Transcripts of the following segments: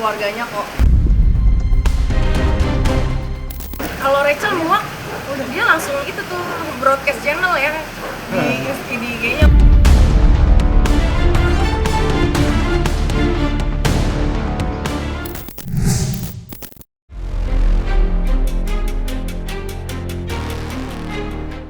keluarganya kok. Kalau Rachel muak, udah dia langsung itu tuh broadcast channel ya di IG-nya.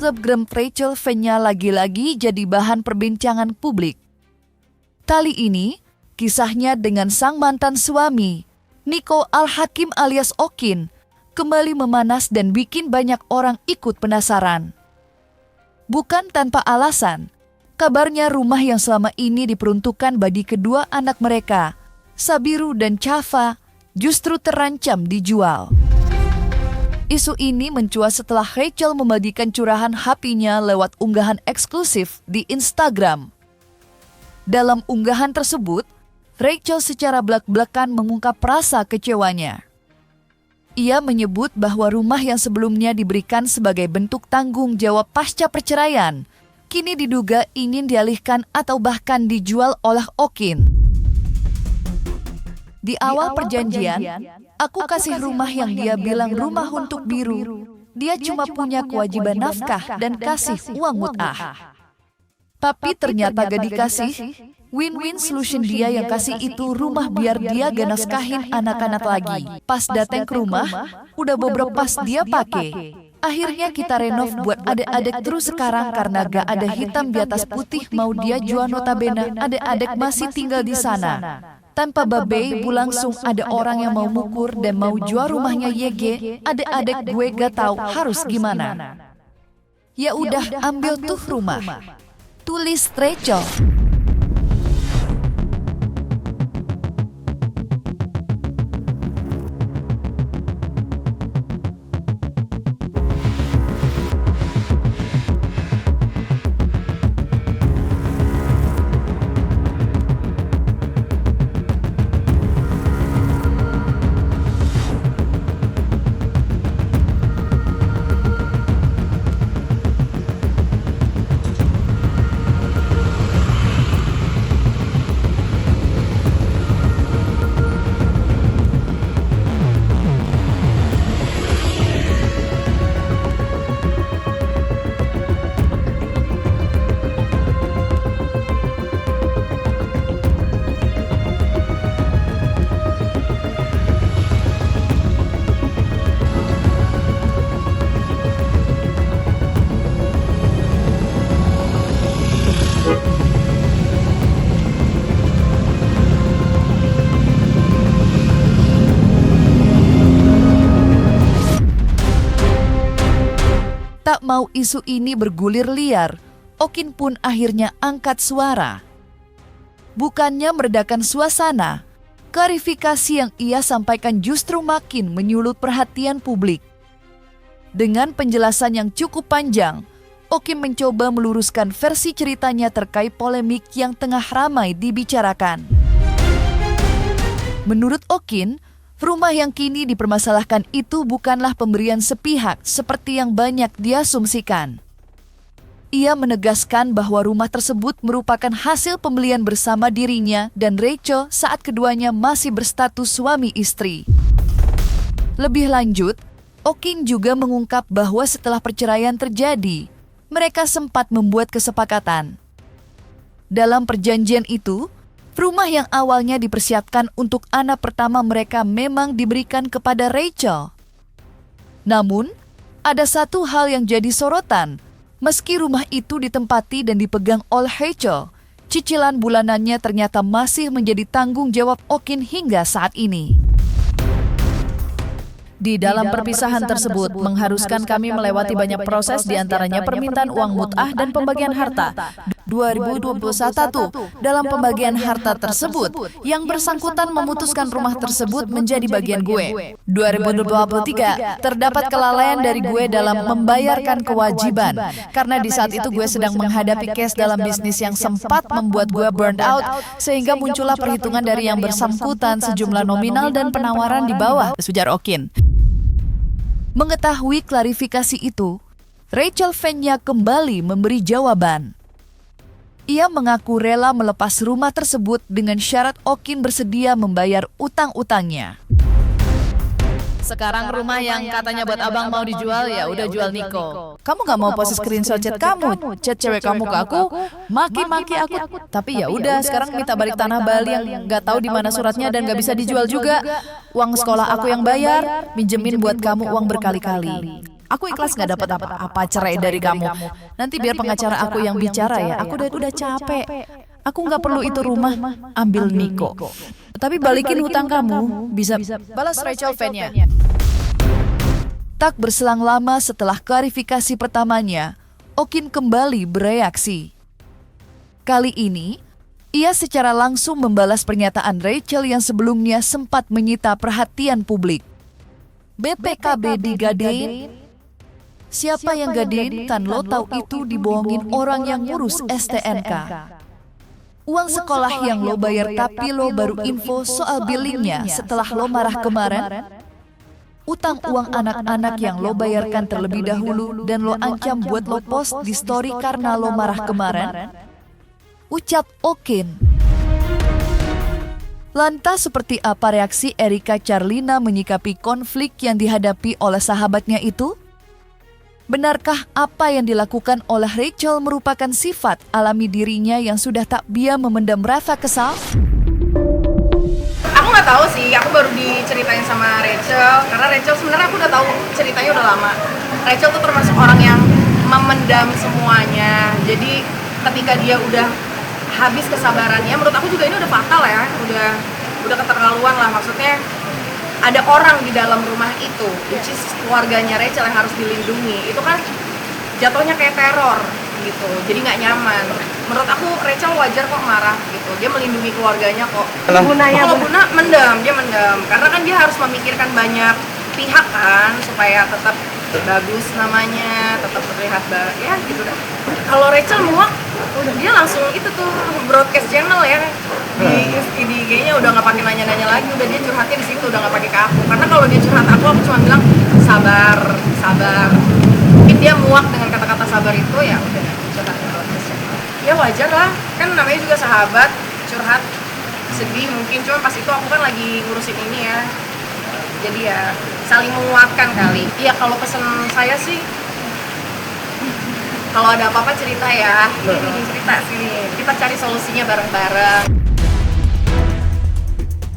Selebgram Rachel Fenya lagi-lagi jadi bahan perbincangan publik. Kali ini, kisahnya dengan sang mantan suami, Nico Al-Hakim alias Okin, kembali memanas dan bikin banyak orang ikut penasaran. Bukan tanpa alasan, kabarnya rumah yang selama ini diperuntukkan bagi kedua anak mereka, Sabiru dan Chafa, justru terancam dijual. Isu ini mencuat setelah Rachel membagikan curahan hatinya lewat unggahan eksklusif di Instagram. Dalam unggahan tersebut, Rachel secara belak-belakan mengungkap rasa kecewanya. Ia menyebut bahwa rumah yang sebelumnya diberikan sebagai bentuk tanggung jawab pasca perceraian, kini diduga ingin dialihkan atau bahkan dijual oleh Okin. Di awal perjanjian, aku kasih rumah yang dia bilang rumah untuk Biru. Dia cuma punya kewajiban nafkah dan kasih uang mut'ah. Tapi ternyata gak dikasih. Win-win solution dia yang kasih itu rumah biar dia gak nafkahin anak-anak lagi. Pas datang ke rumah, udah beberapa pas dia pakai. Akhirnya kita renov buat adik-adik terus sekarang karena gak ada hitam di atas putih mau dia jual, notabene adik-adik masih tinggal di sana. Tanpa babe, bu langsung ada orang yang mau mukur dan mau jual rumahnya YG, adik-adik gue gak tahu harus gimana. Ya udah ambil tuh rumah. Tulis Rachel. Tak mau isu ini bergulir liar, Okin pun akhirnya angkat suara. Bukannya meredakan suasana, klarifikasi yang ia sampaikan justru makin menyulut perhatian publik. Dengan penjelasan yang cukup panjang, Okin mencoba meluruskan versi ceritanya terkait polemik yang tengah ramai dibicarakan. Menurut Okin, rumah yang kini dipermasalahkan itu bukanlah pemberian sepihak seperti yang banyak diasumsikan. Ia menegaskan bahwa rumah tersebut merupakan hasil pembelian bersama dirinya dan Rachel saat keduanya masih berstatus suami istri. Lebih lanjut, Okin juga mengungkap bahwa setelah perceraian terjadi, mereka sempat membuat kesepakatan. Dalam perjanjian itu, rumah yang awalnya dipersiapkan untuk anak pertama mereka memang diberikan kepada Rachel. Namun, ada satu hal yang jadi sorotan. Meski rumah itu ditempati dan dipegang oleh Rachel, cicilan bulanannya ternyata masih menjadi tanggung jawab Okin hingga saat ini. Di dalam perpisahan tersebut mengharuskan kami melewati banyak proses diantaranya permintaan uang mut'ah dan pembagian harta. 2021 dalam pembagian harta tersebut yang bersangkutan memutuskan rumah tersebut menjadi bagian gue. 2023 terdapat kelalaian dari gue dalam membayarkan kewajiban karena di saat itu gue sedang menghadapi case dalam bisnis yang sempat membuat gue burned out sehingga muncullah perhitungan dari yang bersangkutan sejumlah nominal dan penawaran di bawah, ujar Okin. Mengetahui klarifikasi itu, Rachel Fenya kembali memberi jawaban. Ia mengaku rela melepas rumah tersebut dengan syarat Okin bersedia membayar utang-utangnya. Sekarang rumah yang katanya buat abang mau dijual ya udah jual Niko. Kamu nggak mau post screenshot chat kamu, chat cewek kamu ke aku, maki-maki aku. Tapi ya udah, sekarang minta balik tanah Bali yang nggak tahu di mana suratnya dan nggak bisa dijual juga. Uang sekolah aku yang bayar, minjemin buat kamu uang berkali-kali. Aku ikhlas nggak dapat apa-apa cerai dari kamu. Nanti biar pengacara aku yang bicara ya. Aku udah capek. Aku nggak perlu itu rumah, ambil Niko. Tapi balikin hutang kamu, bisa balas Rachel fan-nya. Tak berselang lama setelah klarifikasi pertamanya, Okin kembali bereaksi. Kali ini, ia secara langsung membalas pernyataan Rachel yang sebelumnya sempat menyita perhatian publik. BPKB digadein? Siapa yang gadein? Kan lo tahu itu dibohongin orang yang ngurus STNK. Uang sekolah yang lo bayar tapi lo baru info soal billingnya setelah lo marah kemarin. Utang uang anak-anak yang lo bayarkan terlebih dahulu dan lo ancam buat lo post di story karena lo marah kemarin. Ucap Okin. Lantas seperti apa reaksi Erika Charlina menyikapi konflik yang dihadapi oleh sahabatnya itu? Benarkah apa yang dilakukan oleh Rachel merupakan sifat alami dirinya yang sudah tak biasa memendam rasa kesal? Aku nggak tahu sih, aku baru diceritain sama Rachel karena Rachel sebenarnya aku udah tahu ceritanya udah lama. Rachel tuh termasuk orang yang memendam semuanya. Jadi ketika dia udah habis kesabarannya, menurut aku juga ini udah fatal ya, udah keterlaluan lah. Maksudnya ada orang di dalam rumah itu, which is keluarganya Rachel yang harus dilindungi. Itu kan jatuhnya kayak teror gitu, jadi nggak nyaman. Menurut aku Rachel wajar kok marah gitu, dia melindungi keluarganya kok. Kalau Buna mendam, dia mendam karena kan dia harus memikirkan banyak pihak kan supaya tetap bagus namanya, tetap terlihat ya gitu dah. Kalau Rachel muak, udah dia langsung itu tuh broadcast channel ya di IG-nya, udah nggak pakai nanya-nanya lagi, udah dia curhatnya di situ, udah nggak pakai ke aku. Karena kalau dia curhat aku cuma bilang sabar. Mungkin dia muak dengan kata-kata sabar itu, ya udah curhat di broadcast channel. Ya wajar lah, kan namanya juga sahabat, curhat sedih mungkin, cuma pas itu aku kan lagi ngurusin ini ya. Jadi ya saling menguatkan kali. Iya, kalau pesan saya sih kalau ada apa-apa cerita ya. Cerita sini. Kita cari solusinya bareng-bareng.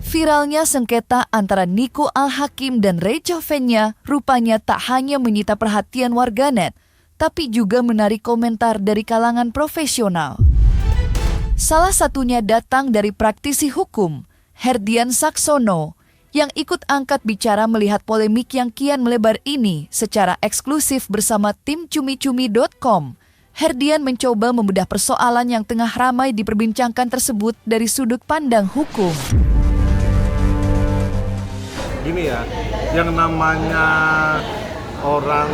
Viralnya sengketa antara Niko Al-Hakim dan Rachel fan-nya rupanya tak hanya menyita perhatian warganet, tapi juga menarik komentar dari kalangan profesional. Salah satunya datang dari praktisi hukum, Herdian Saksono, yang ikut angkat bicara melihat polemik yang kian melebar ini secara eksklusif bersama tim cumi-cumi.com. Herdian mencoba membedah persoalan yang tengah ramai diperbincangkan tersebut dari sudut pandang hukum. Gini ya, yang namanya orang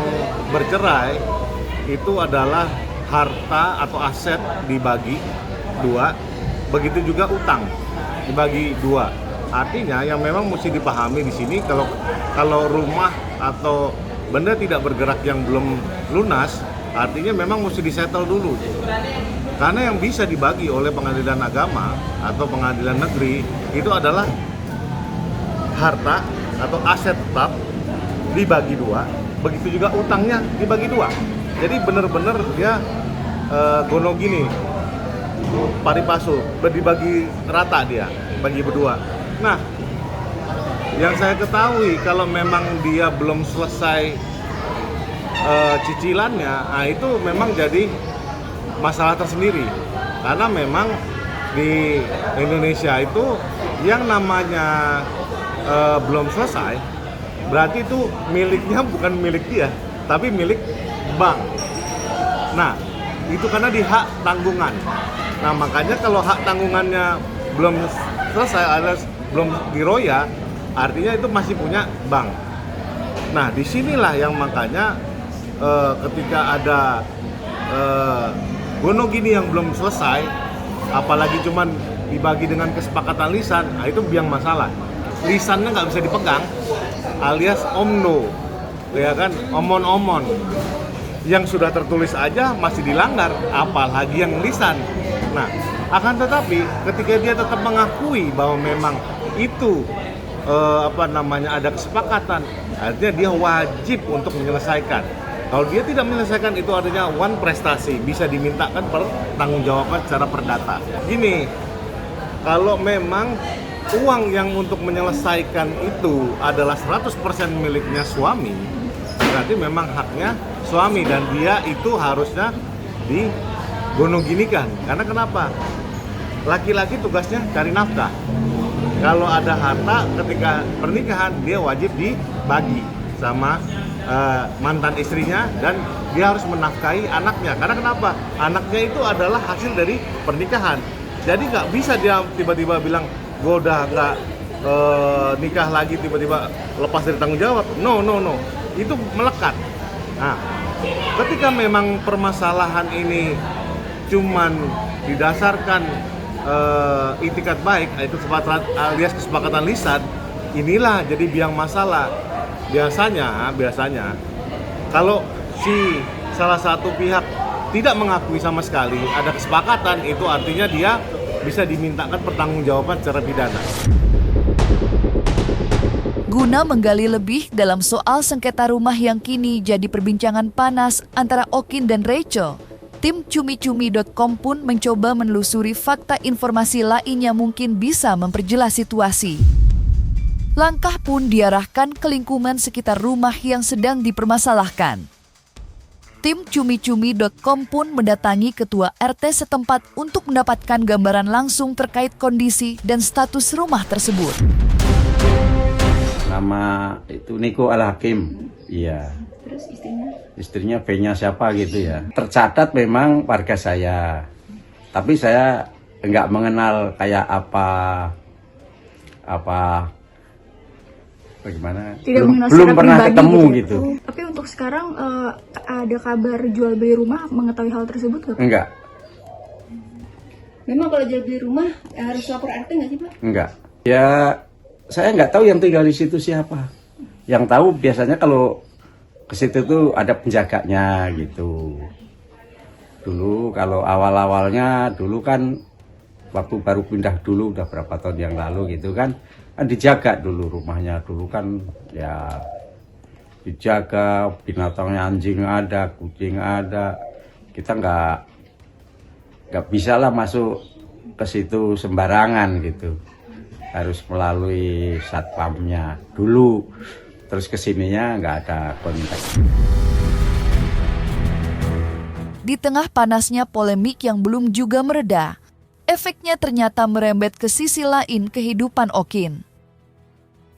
bercerai itu adalah harta atau aset dibagi dua, begitu juga utang dibagi dua. Artinya yang memang mesti dipahami di sini, kalau rumah atau benda tidak bergerak yang belum lunas, artinya memang mesti disettle dulu. Karena yang bisa dibagi oleh pengadilan agama atau pengadilan negeri itu adalah harta atau aset tetap dibagi dua, begitu juga utangnya dibagi dua. Jadi benar-benar dia gono gini, pari pasu, dibagi rata dia, bagi berdua. Nah, yang saya ketahui kalau memang dia belum selesai cicilannya, nah itu memang jadi masalah tersendiri. Karena memang di Indonesia itu yang namanya belum selesai, berarti itu miliknya bukan milik dia, tapi milik bank. Nah, itu karena di hak tanggungan. Nah, makanya kalau hak tanggungannya belum selesai alias belum diroya, artinya itu masih punya bank. Nah, disinilah yang makanya ketika ada gono gini yang belum selesai, apalagi cuman dibagi dengan kesepakatan lisan, nah itu biang masalah. Lisannya nggak bisa dipegang, alias omno, ya kan, omon-omon. Yang sudah tertulis aja masih dilanggar, apalagi yang lisan. Nah, akan tetapi ketika dia tetap mengakui bahwa memang itu ada kesepakatan, artinya dia wajib untuk menyelesaikan. Kalau dia tidak menyelesaikan, itu artinya one prestasi, bisa dimintakan pertanggungjawaban secara perdata. Gini, kalau memang uang yang untuk menyelesaikan itu adalah 100% miliknya suami, berarti memang haknya suami dan dia itu harusnya digonoginikan. Karena kenapa? Laki-laki tugasnya cari nafkah. Kalau ada harta ketika pernikahan, dia wajib dibagi sama mantan istrinya dan dia harus menafkahi anaknya. Karena kenapa? Anaknya itu adalah hasil dari pernikahan. Jadi nggak bisa dia tiba-tiba bilang, gue udah nggak nikah lagi, tiba-tiba lepas dari tanggung jawab. No. Itu melekat. Nah, ketika memang permasalahan ini cuman didasarkan itikat baik, itu alias kesepakatan lisan, inilah jadi biang masalah. Biasanya kalau si salah satu pihak tidak mengakui sama sekali ada kesepakatan, itu artinya dia bisa dimintakan pertanggungjawaban secara pidana. Guna menggali lebih dalam soal sengketa rumah yang kini jadi perbincangan panas antara Okin dan Rachel, tim cumi-cumi.com pun mencoba menelusuri fakta informasi lain yang mungkin bisa memperjelas situasi. Langkah pun diarahkan ke lingkungan sekitar rumah yang sedang dipermasalahkan. Tim cumi-cumi.com pun mendatangi ketua RT setempat untuk mendapatkan gambaran langsung terkait kondisi dan status rumah tersebut. Nama itu Niko Al-Hakim, iya. Terus istrinya? Istrinya V-nya siapa gitu ya. Tercatat memang warga saya, tapi saya nggak mengenal kayak bagaimana. Belum pernah ketemu gitu. Tapi untuk sekarang ada kabar jual beli rumah, mengetahui hal tersebut nggak? Enggak. Memang kalau jual beli rumah harus lapor RT nggak sih Pak? Enggak. Ya saya nggak tahu yang tinggal di situ siapa. Yang tahu biasanya kalau ke situ tuh ada penjaganya gitu. Dulu kalau awal-awalnya dulu kan waktu baru pindah dulu udah berapa tahun yang lalu gitu kan dijaga dulu rumahnya, dulu kan ya dijaga, binatangnya anjing ada, kucing ada. Kita nggak bisa lah masuk ke situ sembarangan gitu. Harus melalui satpamnya dulu. Terus kesininya nggak ada kontak. Di tengah panasnya polemik yang belum juga mereda, efeknya ternyata merembet ke sisi lain kehidupan Okin.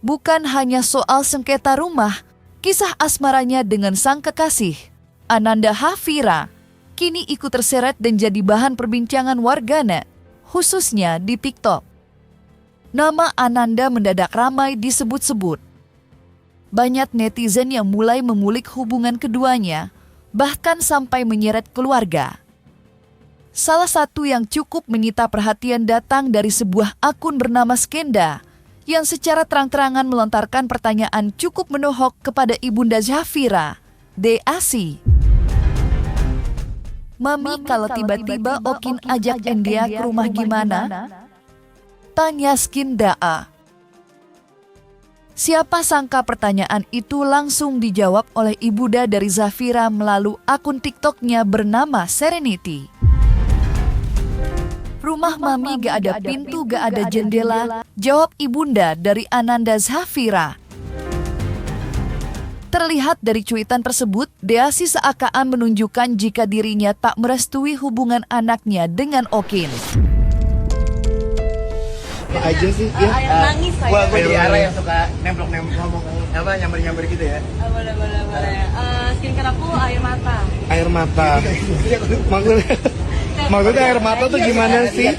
Bukan hanya soal sengketa rumah, kisah asmaranya dengan sang kekasih, Ananda Hafira, kini ikut terseret dan jadi bahan perbincangan warganet, khususnya di TikTok. Nama Ananda mendadak ramai disebut-sebut. Banyak netizen yang mulai mengulik hubungan keduanya, bahkan sampai menyeret keluarga. Salah satu yang cukup menyita perhatian datang dari sebuah akun bernama Skenda, yang secara terang-terangan melontarkan pertanyaan cukup menohok kepada Ibunda Zafira, Deasi. Mami, kalau tiba-tiba Okin ajak Endia ke rumah gimana? Tanya Skenda. Siapa sangka pertanyaan itu langsung dijawab oleh ibunda dari Zafira melalui akun TikToknya bernama Serenity. Rumah Mami gak ada pintu, gak ada jendela, jawab ibunda dari Ananda Zafira. Terlihat dari cuitan tersebut, Deasi seakan menunjukkan jika dirinya tak merestui hubungan anaknya dengan Okin. Aja sih ya. Nangis saya. Gua di arah yang suka nemplok-nemplok ngomong nyamber-nyamber gitu ya. Boleh. Skincare aku air mata. Air mata. Maksudnya air mata tuh gimana sih?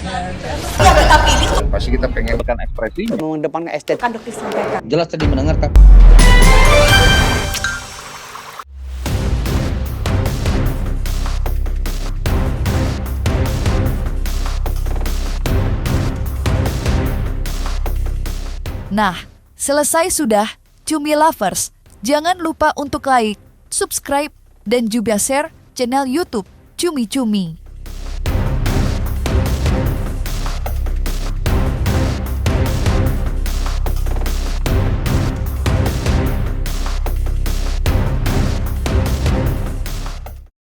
Pasti kita pengen kan ekspresi Mengedepankan estetik. Kan dokter sampaikan. jelas tadi mendengar kan. Nah, selesai sudah, Cumi Lovers. Jangan lupa untuk like, subscribe, dan juga share channel YouTube Cumi-Cumi.